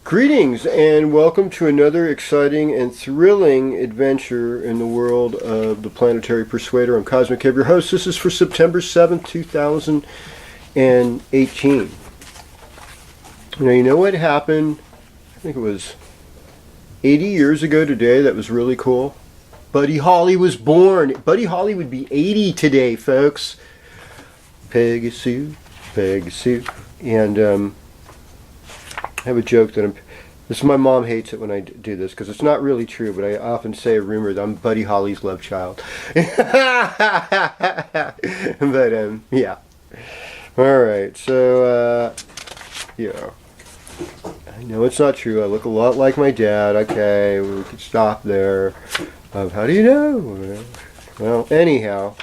Greetings and welcome to another exciting and thrilling adventure in the world of the Planetary Persuader. I'm Cosmic Cave, your host. This is for September 7th, 2018. Now, you know what happened? I think it was 80 years ago today. That was really cool. Buddy Holly was born. Buddy Holly would be 80 today, folks. Peggy Sue. And I have a joke that my mom hates it when I do this because it's not really true, but I often say a rumor that I'm Buddy Holly's love child. But yeah. All right. So yeah. I know it's not true. I look a lot like my dad. Okay, we could stop there. How do you know? Well, anyhow.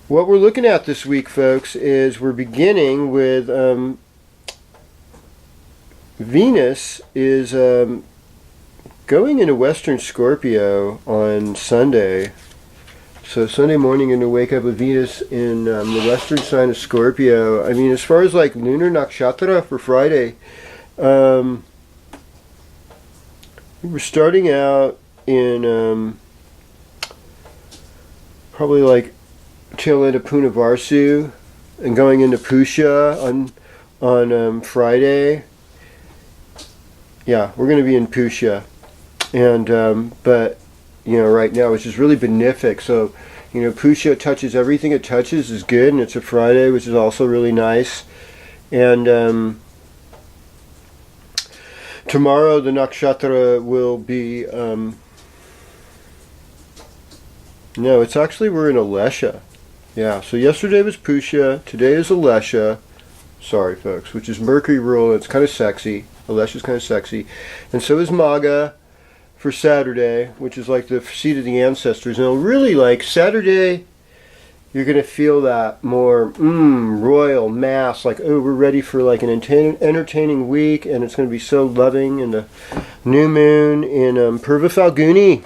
What we're looking at this week, folks, is we're beginning with Venus is going into Western Scorpio on Sunday. So Sunday morning, you're going to wake up with Venus in the Western sign of Scorpio. I mean, as far as like lunar nakshatra for Friday, we're starting out in probably like tail end of Punavarsu and going into Pusha on Friday. Yeah, we're going to be in Pusha, and but you know, right now it's just really benefic. So you know, Pusha touches everything it touches is good, and it's a Friday, which is also really nice. And tomorrow the nakshatra will be no, it's actually we're in Alesha. Yeah, so yesterday was Pusha, today is Alesha. Sorry, folks, which is Mercury rule. It's kind of sexy. Alesha's kind of sexy. And so is Maga for Saturday, which is like the seat of the ancestors. And really, like Saturday, you're going to feel that more royal mass. Like, oh, we're ready for like an entertaining week, and it's going to be so loving. And the new moon in Purva Falguni.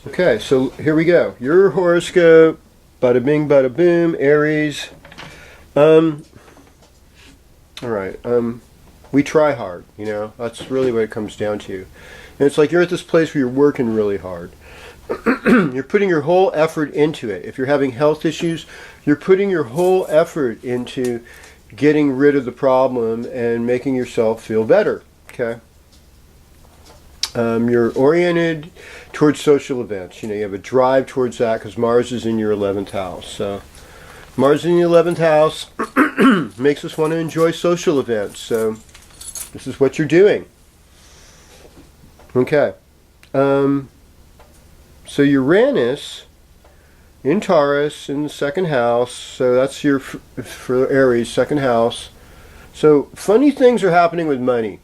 Okay, so here we go. Your horoscope. Bada bing, bada boom, Aries. All right. We try hard, you know. That's really what it comes down to. And it's like you're at this place where you're working really hard. You're putting your whole effort into it. If you're having health issues, you're putting your whole effort into getting rid of the problem and making yourself feel better. Okay. You're oriented towards social events. You know, you have a drive towards that because Mars is in your 11th house. So Mars in the 11th house makes us want to enjoy social events. So this is what you're doing. Okay. So Uranus in Taurus in the second house. So that's your, for Aries, second house. So funny things are happening with money.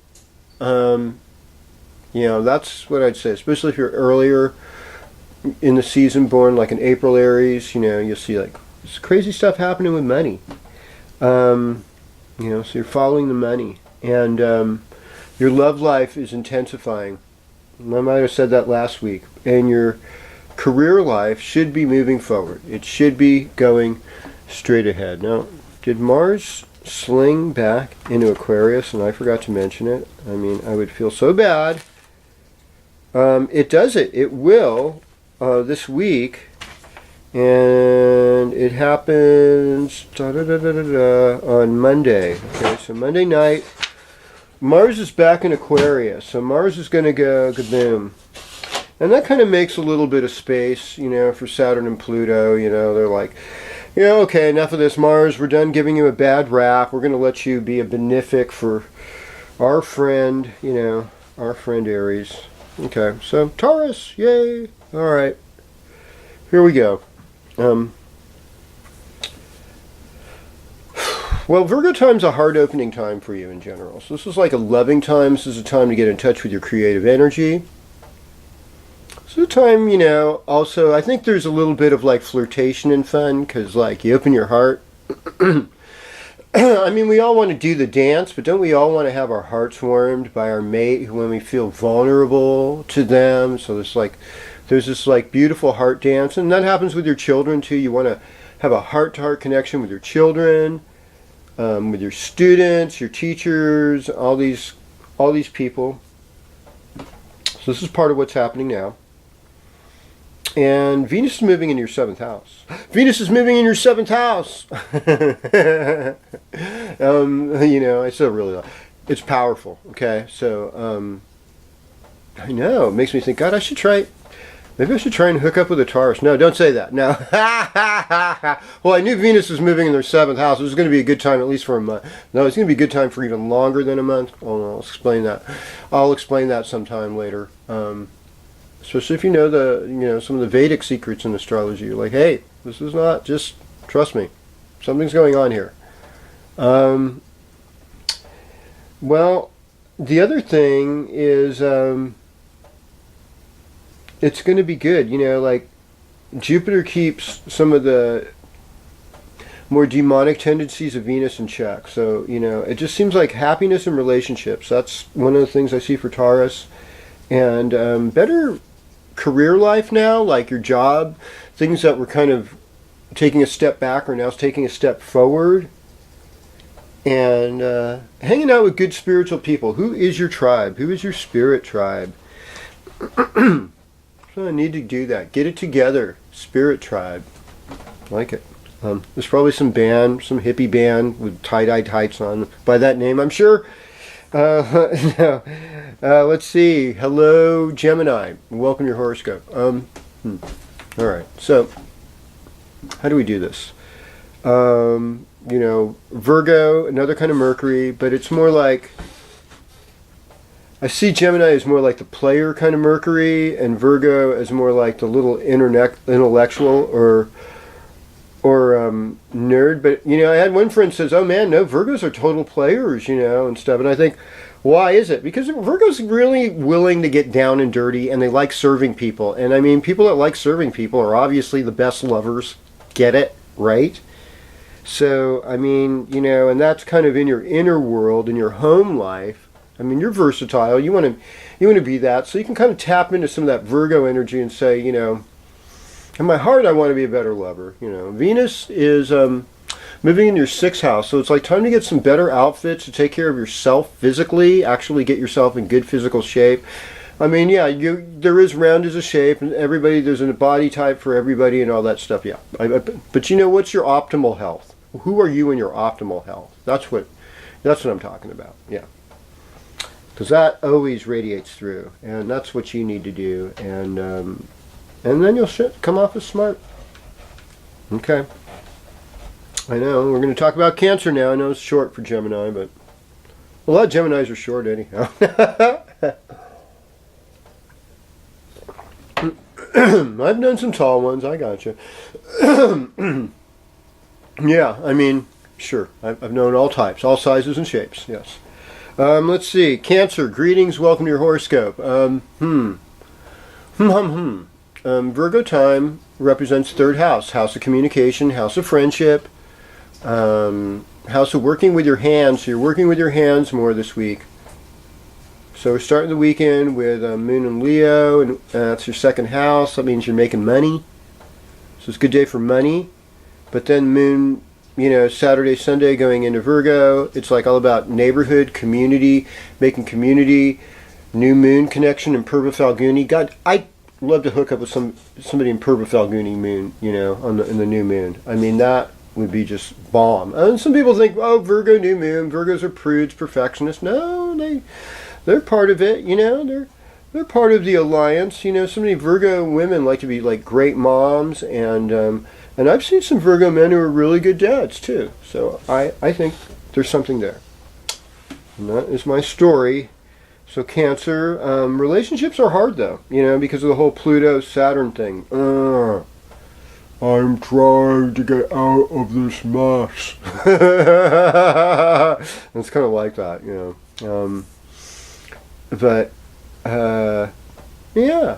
You know, that's what I'd say, especially if you're earlier in the season born, like in April Aries, you know, you'll see like this crazy stuff happening with money. You know, so you're following the money. And your love life is intensifying. I might have said that last week. And your career life should be moving forward. It should be going straight ahead. Now, did Mars sling back into Aquarius and I forgot to mention it? I mean, I would feel so bad. It does it. It will this week, and it happens on Monday. Okay, so Monday night, Mars is back in Aquarius, so Mars is going to go kaboom, and that kind of makes a little bit of space, you know, for Saturn and Pluto. You know, they're like, you know, okay, enough of this, Mars. We're done giving you a bad rap. We're going to let you be a benefic for our friend, you know, our friend Aries. Okay, so Taurus, yay! All right, here we go. Well, Virgo time's a hard opening time for you in general. So this is like a loving time. This is a time to get in touch with your creative energy. This is a time, you know, also I think there's a little bit of like flirtation and fun because like you open your heart. I mean, we all want to do the dance, but don't we all want to have our hearts warmed by our mate when we feel vulnerable to them? So there's this like beautiful heart dance, and that happens with your children too. You want to have a heart-to-heart connection with your children. with your students, your teachers, all these people. So this is part of what's happening now. And Venus is moving in your 7th house. Venus is moving in your 7th house. I still really like it's powerful. Okay, so I know it makes me think, God, maybe I should try and hook up with a Taurus. No, don't say that. No. Well, I knew Venus was moving in their 7th house. It was going to be a good time, at least for a month. No, it's going to be a good time for even longer than a month. Oh, no, I'll explain that. I'll explain that sometime later. Especially if you know some of the Vedic secrets in astrology. You're like, hey, this is not just, trust me, something's going on here. Well, the other thing is, it's going to be good. Like Jupiter keeps some of the more demonic tendencies of Venus in check. So, it just seems like happiness in relationships. That's one of the things I see for Taurus. And better career life now, like your job, things that were kind of taking a step back are now taking a step forward. And hanging out with good spiritual people. Who is your tribe? Who is your spirit tribe? So I need to do that. Get it together. Spirit tribe. I like it. There's probably some hippie band with tie-dye tights on by that name, I'm sure. Let's see. Hello, Gemini. Welcome to your horoscope. All right. So, how do we do this? Virgo, another kind of Mercury, but it's more like, I see Gemini as more like the player kind of Mercury, and Virgo as more like the little intellectual or nerd. But I had one friend says, "Oh man, no, Virgos are total players," and stuff. And I think, why is it? Because Virgos really willing to get down and dirty, and they like serving people. And I mean, people that like serving people are obviously the best lovers. Get it, right? So, I mean, and that's kind of in your inner world, in your home life. I mean, you're versatile. You want to be that. So you can kind of tap into some of that Virgo energy and say, in my heart, I want to be a better lover. Venus is moving in your 6th house. So it's like time to get some better outfits to take care of yourself physically, actually get yourself in good physical shape. I mean, yeah, there is round as a shape, and there's a body type for everybody and all that stuff, yeah. But what's your optimal health? Who are you in your optimal health? That's what I'm talking about, yeah. Because that always radiates through, and that's what you need to do, and then you'll come off as smart. Okay. I know, we're going to talk about Cancer now. I know it's short for Gemini, but a lot of Geminis are short anyhow. I've known some tall ones, I gotcha. Yeah, I mean, sure. I've known all types, all sizes and shapes, yes. Let's see. Cancer, greetings, welcome to your horoscope. Virgo time represents 3rd house, house of communication, house of friendship, house of working with your hands. So you're working with your hands more this week. So we're starting the weekend with Moon and Leo, and that's your 2nd house. That means you're making money. So it's a good day for money. But then Moon, Saturday, Sunday going into Virgo, it's like all about neighborhood, community, making community, new moon connection in Purva Falguni. God, I'd love to hook up with somebody in Purva Falguni moon, in the new moon. I mean, that would be just bomb. And some people think, oh, Virgo, new moon, Virgos are prudes, perfectionists. No, they're part of it, they're part of the alliance. So many Virgo women like to be like great moms, and I've seen some Virgo men who are really good dads too. So I think there's something there. And that is my story. So Cancer, relationships are hard though, because of the whole Pluto-Saturn thing. I'm trying to get out of this mess. It's kind of like that, But, yeah,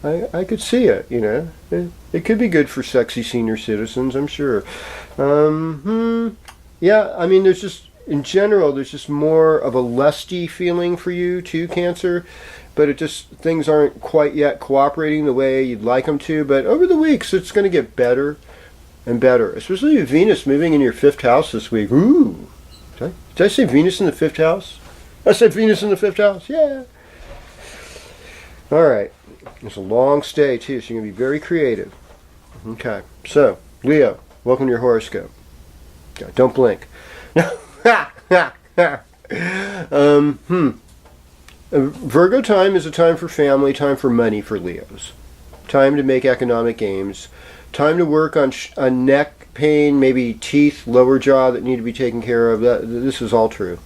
I could see it, It could be good for sexy senior citizens, I'm sure. Yeah, I mean, in general, there's just more of a lusty feeling for you too, Cancer. But things aren't quite yet cooperating the way you'd like them to. But over the weeks, it's going to get better. and better. Especially with Venus moving in your 5th house this week. Ooh. Did I say Venus in the 5th house? I said Venus in the 5th house. Yeah. All right. It's a long stay, too, so you're going to be very creative. Okay. So, Leo, welcome to your horoscope. Don't blink. Virgo time is a time for family, time for money for Leos. Time to make economic gains. Time to work on neck pain, maybe teeth, lower jaw that need to be taken care of. This is all true.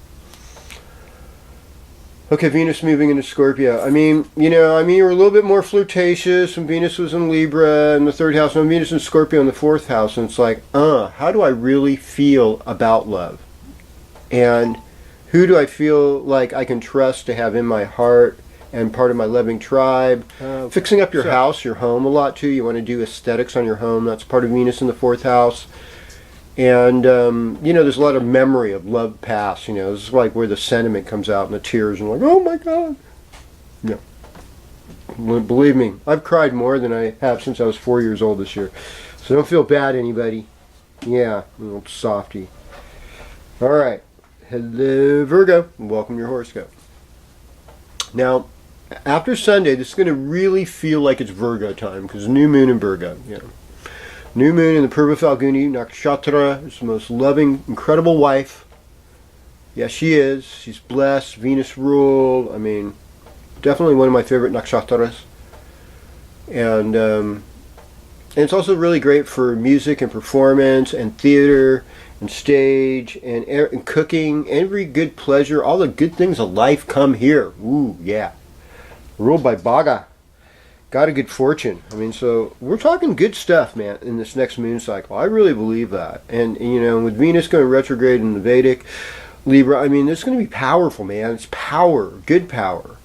Okay, Venus moving into Scorpio. I mean, you're a little bit more flirtatious when Venus was in Libra in the 3rd house, and Venus in Scorpio in the 4th house, and it's like, how do I really feel about love? And who do I feel like I can trust to have in my heart and part of my loving tribe? Fixing up your house, your home a lot too. You want to do aesthetics on your home. That's part of Venus in the 4th house. And, there's a lot of memory of love past. This is like where the sentiment comes out and the tears and like, oh my God. Yeah. Believe me, I've cried more than I have since I was 4 years old this year. So don't feel bad, anybody. Yeah, little softy. All right. Hello, Virgo. Welcome to your horoscope. Now, after Sunday, this is going to really feel like it's Virgo time because new moon in Virgo. New moon in the Purva Falguni Nakshatra is the most loving, incredible wife. Yeah, she is. She's blessed. Venus ruled. I mean, definitely one of my favorite nakshatras. And it's also really great for music and performance and theater and stage and cooking. Every good pleasure, all the good things of life come here. Ooh, yeah. Ruled by Bhaga. Got a good fortune. I mean, so we're talking good stuff, man, in this next moon cycle. I really believe that. And, with Venus going retrograde in the Vedic Libra, I mean, it's going to be powerful, man. It's power, good power,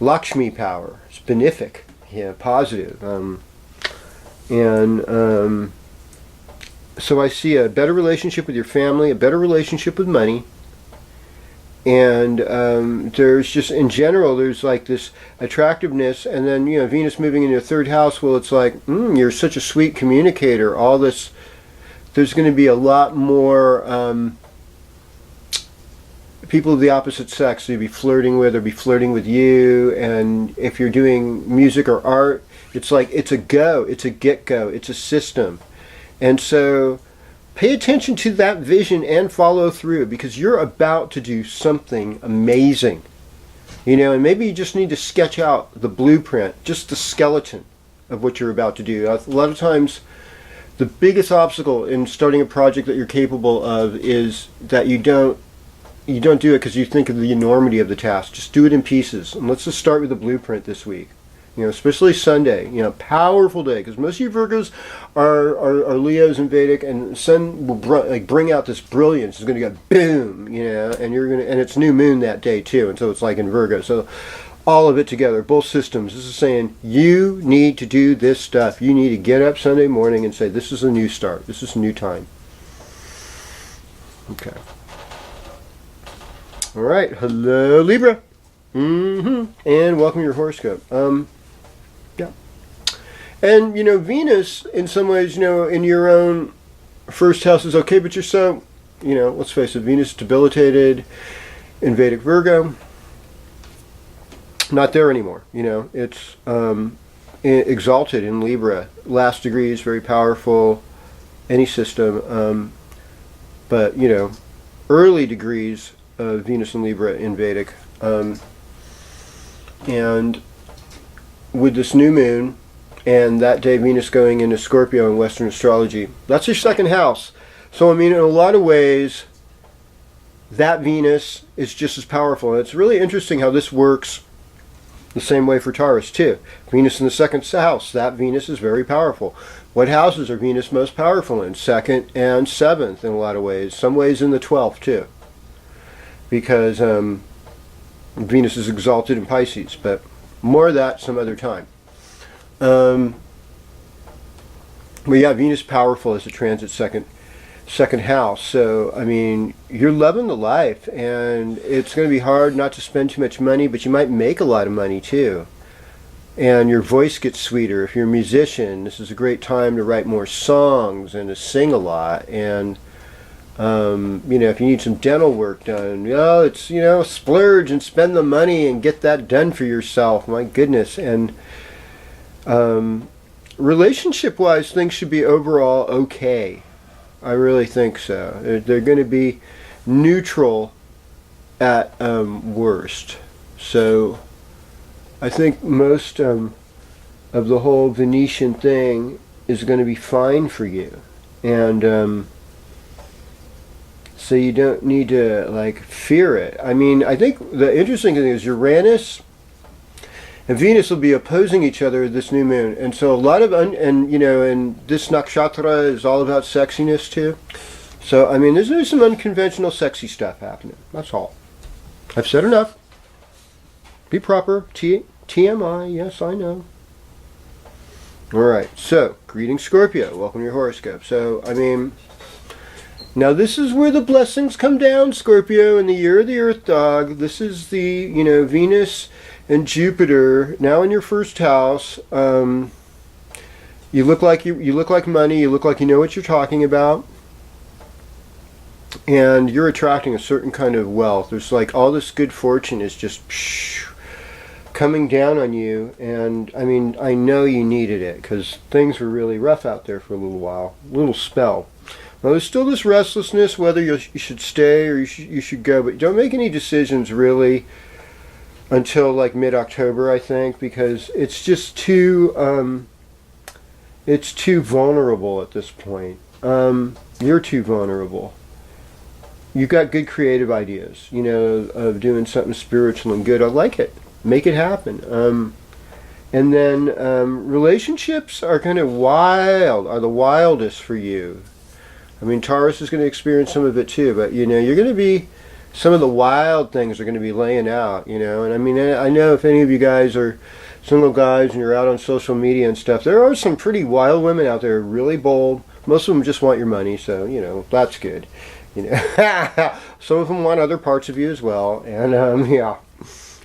Lakshmi power. It's benefic, positive. So I see a better relationship with your family, a better relationship with money. And there's just, in general, there's like this attractiveness. And then, Venus moving in your 3rd house, well, it's like, you're such a sweet communicator. All this, there's going to be a lot more people of the opposite sex you'll be flirting with or be flirting with you. And if you're doing music or art, it's like, it's a go, it's a get-go, it's a system. And so pay attention to that vision and follow through because you're about to do something amazing. And maybe you just need to sketch out the blueprint, just the skeleton of what you're about to do. A lot of times, the biggest obstacle in starting a project that you're capable of is that you don't do it because you think of the enormity of the task. Just do it in pieces. And let's just start with the blueprint this week. Especially Sunday, powerful day, because most of you Virgos are Leos in Vedic, and Sun will bring out this brilliance. It's going to go boom, and and it's new moon that day too, and so it's like in Virgo. So all of it together, both systems. This is saying you need to do this stuff. You need to get up Sunday morning and say, this is a new start. This is a new time. Okay. All right. Hello, Libra. And welcome to your horoscope. Yeah. And, Venus, in some ways, in your own 1st house is okay, but you're so, let's face it, Venus is debilitated in Vedic Virgo. Not there anymore. It's exalted in Libra. Last degree is very powerful, any system. But, early degrees of Venus and Libra in Vedic. And with this new moon, and that day Venus going into Scorpio in Western astrology, that's your 2nd house. So, in a lot of ways, that Venus is just as powerful. And it's really interesting how this works the same way for Taurus, too. Venus in the 2nd house, that Venus is very powerful. What houses are Venus most powerful in? 2nd and 7th in a lot of ways. Some ways in the 12th, too. Because Venus is exalted in Pisces, but more of that some other time. But yeah, Venus powerful as a transit second house. So, you're loving the life, and it's going to be hard not to spend too much money, but you might make a lot of money too. and your voice gets sweeter. If you're a musician, this is a great time to write more songs and to sing a lot. And if you need some dental work done, it's, splurge and spend the money and get that done for yourself. My goodness. And relationship-wise, things should be overall okay. I really think so. They're going to be neutral at worst. So I think most of the whole Venetian thing is going to be fine for you. And so you don't need to fear it. I mean, I think the interesting thing is Uranus and Venus will be opposing each other this new moon, and so a lot of and this nakshatra is all about sexiness too. So I mean, there's some unconventional, sexy stuff happening. That's all. I've said enough. Be proper. TMI. Yes, I know. All right. So, greetings, Scorpio. Welcome to your horoscope. So, I mean, now this is where the blessings come down, Scorpio, in the year of the Earth Dog. This is the Venus and Jupiter now in your first house. You look like money. You look like you know what you're talking about, and you're attracting a certain kind of wealth. There's all this good fortune is just coming down on you, and I mean, I know you needed it because things were really rough out there for a little spell. Now there's still this restlessness whether you should stay or you should go, but don't make any decisions really until mid-October, I think, because it's just too vulnerable at this point. You're too vulnerable. You've got good creative ideas, of doing something spiritual and good. I like it. Make it happen. And then relationships are kind of are the wildest for you. I mean, Taurus is going to experience some of it too, but you're going to be, some of the wild things are going to be laying out, and I mean, I know if any of you guys are single guys and you're out on social media and stuff, there are some pretty wild women out there, really bold. Most of them just want your money, so, that's good. Some of them want other parts of you as well, and yeah.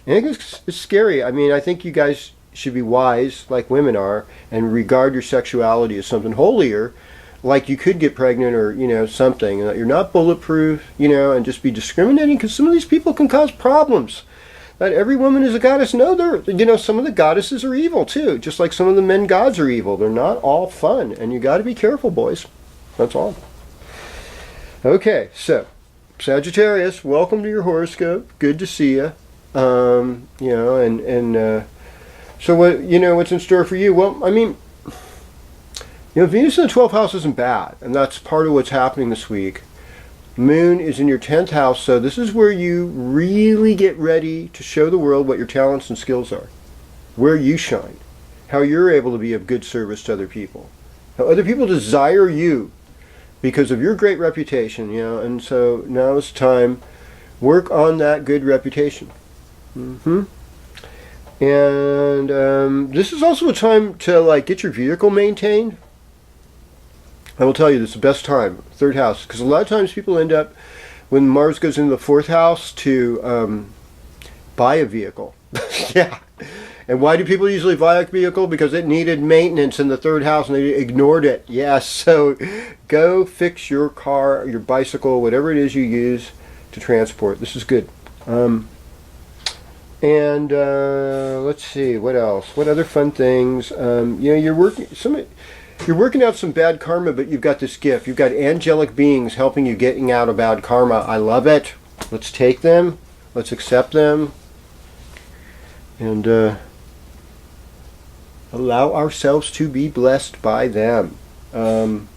And it's scary. I mean, I think you guys should be wise, like women are, and regard your sexuality as something holier, like you could get pregnant or, something, and that you're not bulletproof, and just be discriminating, because some of these people can cause problems. Not every woman is a goddess. No, some of the goddesses are evil too, just like some of the men gods are evil. They're not all fun, and you got to be careful, boys. That's all. Okay, so Sagittarius, welcome to your horoscope. Good to see you. So what what's in store for you? Well, I mean, Venus in the 12th house isn't bad, and that's part of what's happening this week. Moon is in your 10th house, so this is where you really get ready to show the world what your talents and skills are, where you shine, how you're able to be of good service to other people, how other people desire you because of your great reputation, and so now is time. Work on that good reputation. And this is also a time to get your vehicle maintained. I will tell you, this is the best time, 3rd house, because a lot of times people end up, when Mars goes into the 4th house, to buy a vehicle. Yeah. And why do people usually buy a vehicle? Because it needed maintenance in the 3rd house and they ignored it. Yes, so go fix your car, your bicycle, whatever it is you use to transport. This is good. Let's see, what else? What other fun things? You're working out some bad karma, but you've got this gift. You've got angelic beings helping you getting out of bad karma. I love it. Let's take them. Let's accept them. And allow ourselves to be blessed by them. And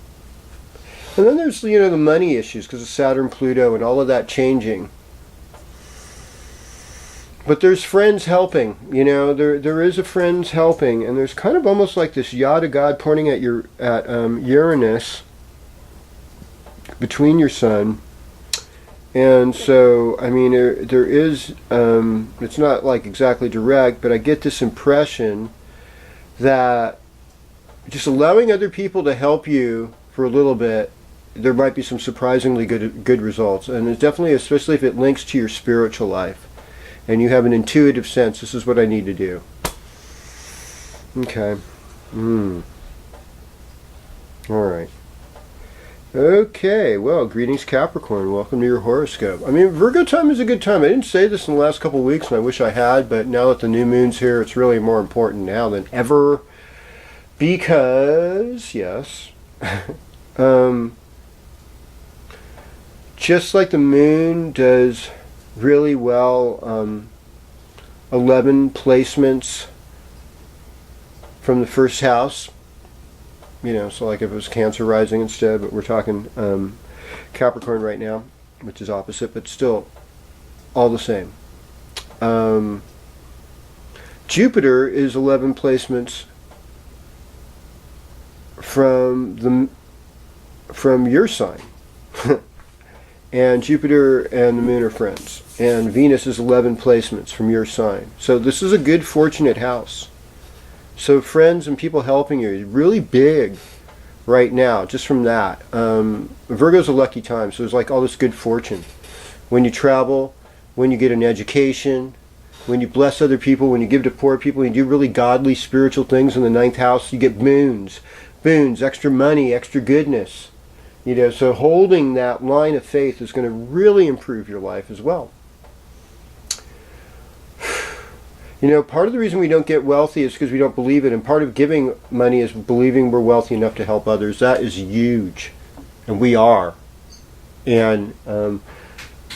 then there's, the money issues because of Saturn, Pluto, and all of that changing. But there's friends helping, there is a friends helping, and there's kind of almost like this yada God pointing at Uranus between your sun. And so, I mean, there is, it's not exactly direct, but I get this impression that just allowing other people to help you for a little bit, there might be some surprisingly good results. And it's definitely, especially if it links to your spiritual life, and you have an intuitive sense, this is what I need to do. Okay. All right. Okay, well, greetings Capricorn. Welcome to your horoscope. I mean, Virgo time is a good time. I didn't say this in the last couple of weeks, and I wish I had, but now that the new moon's here, it's really more important now than ever. Because, yes, just like the moon does really well, 11 placements from the first house. You know, so like if it was Cancer rising instead, but we're talking Capricorn right now, which is opposite, but still all the same. Jupiter is 11 placements from your sign. And Jupiter and the moon are friends. And Venus is 11 placements from your sign. So this is a good fortunate house. So friends and people helping you is really big right now, just from that. Virgo's a lucky time, so it's like all this good fortune. When you travel, when you get an education, when you bless other people, when you give to poor people, when you do really godly, spiritual things in the 9th house, you get boons, extra money, extra goodness. You know, so holding that line of faith is going to really improve your life as well. You know, part of the reason we don't get wealthy is because we don't believe it, and part of giving money is believing we're wealthy enough to help others. That is huge, and we are. And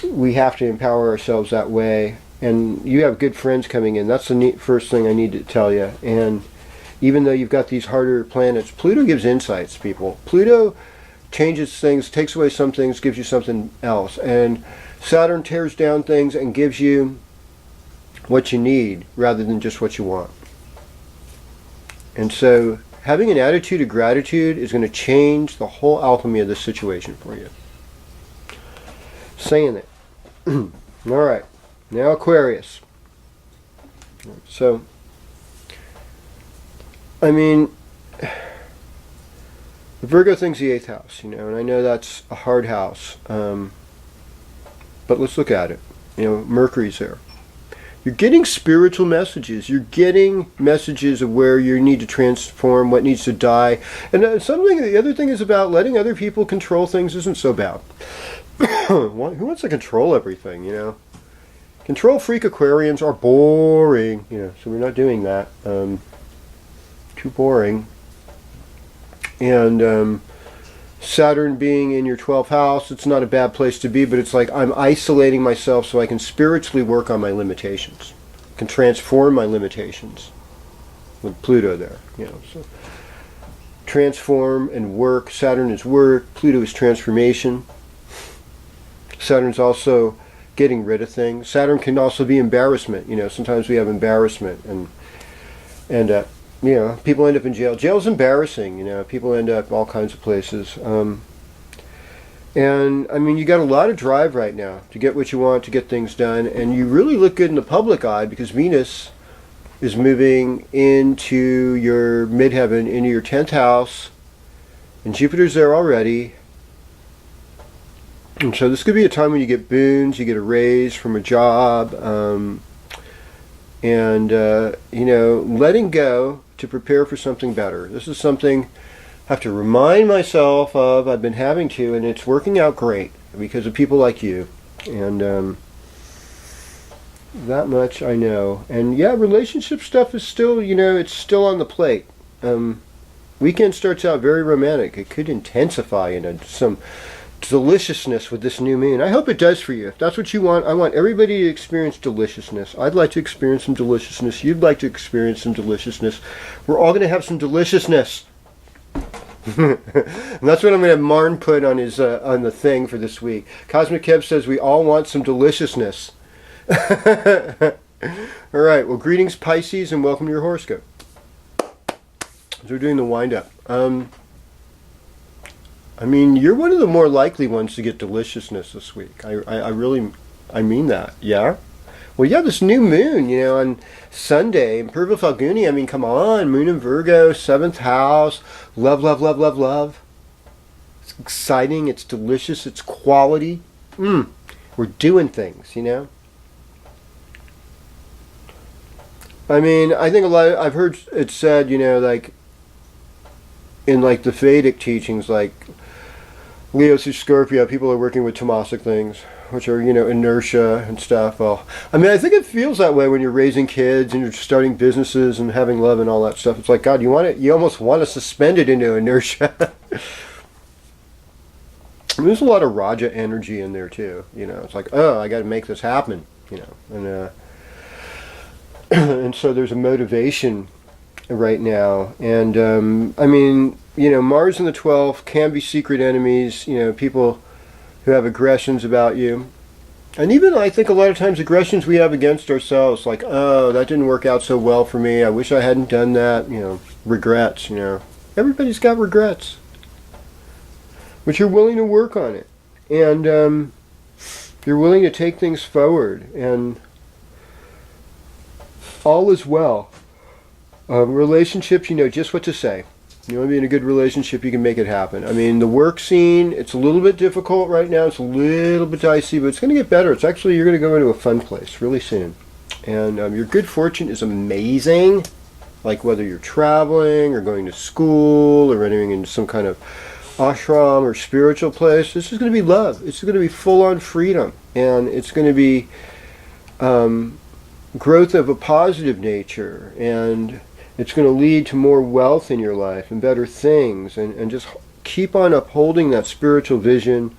we have to empower ourselves that way. And you have good friends coming in. That's the first thing I need to tell you. And even though you've got these harder planets, Pluto gives insights, people. Pluto changes things, takes away some things, gives you something else. And Saturn tears down things and gives you what you need rather than just what you want. And so having an attitude of gratitude is going to change the whole alchemy of this situation for you. Saying it. All right. Now Aquarius. So, I mean, the Virgo thing's the 8th house, you know, and I know that's a hard house. But let's look at it. You know, Mercury's there. You're getting spiritual messages. You're getting messages of where you need to transform, what needs to die. And the other thing is about letting other people control things isn't so bad. Who wants to control everything, you know? Control freak Aquarians are boring, you know, so we're not doing that. Too boring. And Saturn being in your 12th house, it's not a bad place to be, but it's like I'm isolating myself so I can spiritually work on my limitations. I can transform my limitations with Pluto there, you know. So transform and work. Saturn is work. Pluto is transformation. Saturn's also getting rid of things. Saturn can also be embarrassment. You know, sometimes we have embarrassment and you know, people end up in jail. Jail's embarrassing, you know. People end up all kinds of places. And, I mean, you got a lot of drive right now to get what you want, to get things done. And you really look good in the public eye because Venus is moving into your midheaven, into your 10th house. And Jupiter's there already. And so this could be a time when you get boons, you get a raise from a job. You know, letting go to prepare for something better. This is something I have to remind myself of. I've been having to, and it's working out great because of people like you. And that much I know. And yeah, relationship stuff is still, you know, it's still on the plate. Weekend starts out very romantic. It could intensify into some deliciousness with this new moon. I hope it does for you. If that's what you want, I want everybody to experience deliciousness. I'd like to experience some deliciousness. You'd like to experience some deliciousness. We're all going to have some deliciousness. And that's what I'm going to have Marn put on his on the thing for this week. Cosmic Kev says we all want some deliciousness. All right. Well, greetings Pisces and welcome to your horoscope. So we're doing the wind up. I mean, you're one of the more likely ones to get deliciousness this week. I really mean that. Yeah? Well, yeah, this new moon, you know, on Sunday, in Purva Falguni, I mean, come on, moon in Virgo, 7th house, love, love, love, love, love. It's exciting, it's delicious, it's quality. We're doing things, you know? I mean, I think I've heard it said, like in like the Vedic teachings, like Leo through Scorpio, people are working with tamasic things, which are, inertia and stuff. Well, I mean, I think it feels that way when you're raising kids and you're starting businesses and having love and all that stuff. It's like, God, you almost want to suspend it into inertia. I mean, there's a lot of Raja energy in there too. It's like, oh, I got to make this happen. And and so there's a motivation right now. And I mean, Mars in the 12th can be secret enemies. People who have aggressions about you. And even I think a lot of times aggressions we have against ourselves, like, oh, that didn't work out so well for me. I wish I hadn't done that. Regrets. Everybody's got regrets. But you're willing to work on it. And you're willing to take things forward. And all is well. Relationships, you know just what to say. You want to be in a good relationship, you can make it happen. I mean, the work scene, it's a little bit difficult right now. It's a little bit dicey, but it's going to get better. It's actually, you're going to go into a fun place really soon. And your good fortune is amazing. Like whether you're traveling or going to school or entering into some kind of ashram or spiritual place, this is going to be love. It's going to be full-on freedom. And it's going to be growth of a positive nature. And it's going to lead to more wealth in your life and better things. And just keep on upholding that spiritual vision.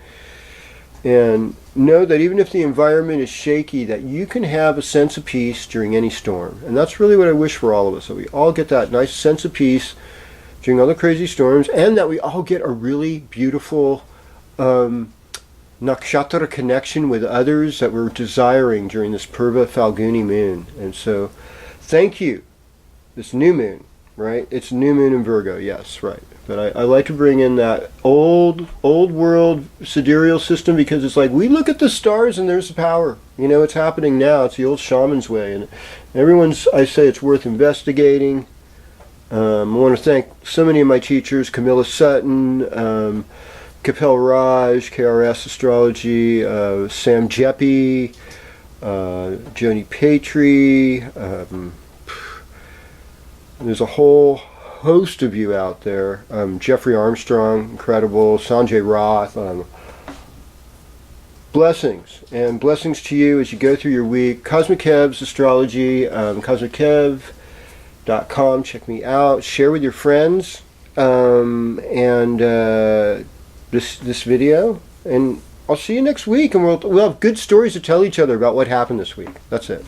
And know that even if the environment is shaky, that you can have a sense of peace during any storm. And that's really what I wish for all of us, that we all get that nice sense of peace during all the crazy storms, and that we all get a really beautiful nakshatra connection with others that we're desiring during this Purva Falguni moon. And so, thank you. This new moon, right? It's new moon in Virgo, yes, right. But I like to bring in that old world sidereal system, because it's like, we look at the stars and there's the power. It's happening now. It's the old shaman's way. And I say it's worth investigating. I want to thank so many of my teachers, Camilla Sutton, Kapil Raj, KRS Astrology, Sam Jeppy, Joni Patry. There's a whole host of you out there. Jeffrey Armstrong, incredible. Sanjay Roth. Blessings. And blessings to you as you go through your week. Cosmic Kev's Astrology, cosmickev.com. Check me out. Share with your friends. And this video. And I'll see you next week. And we'll have good stories to tell each other about what happened this week. That's it.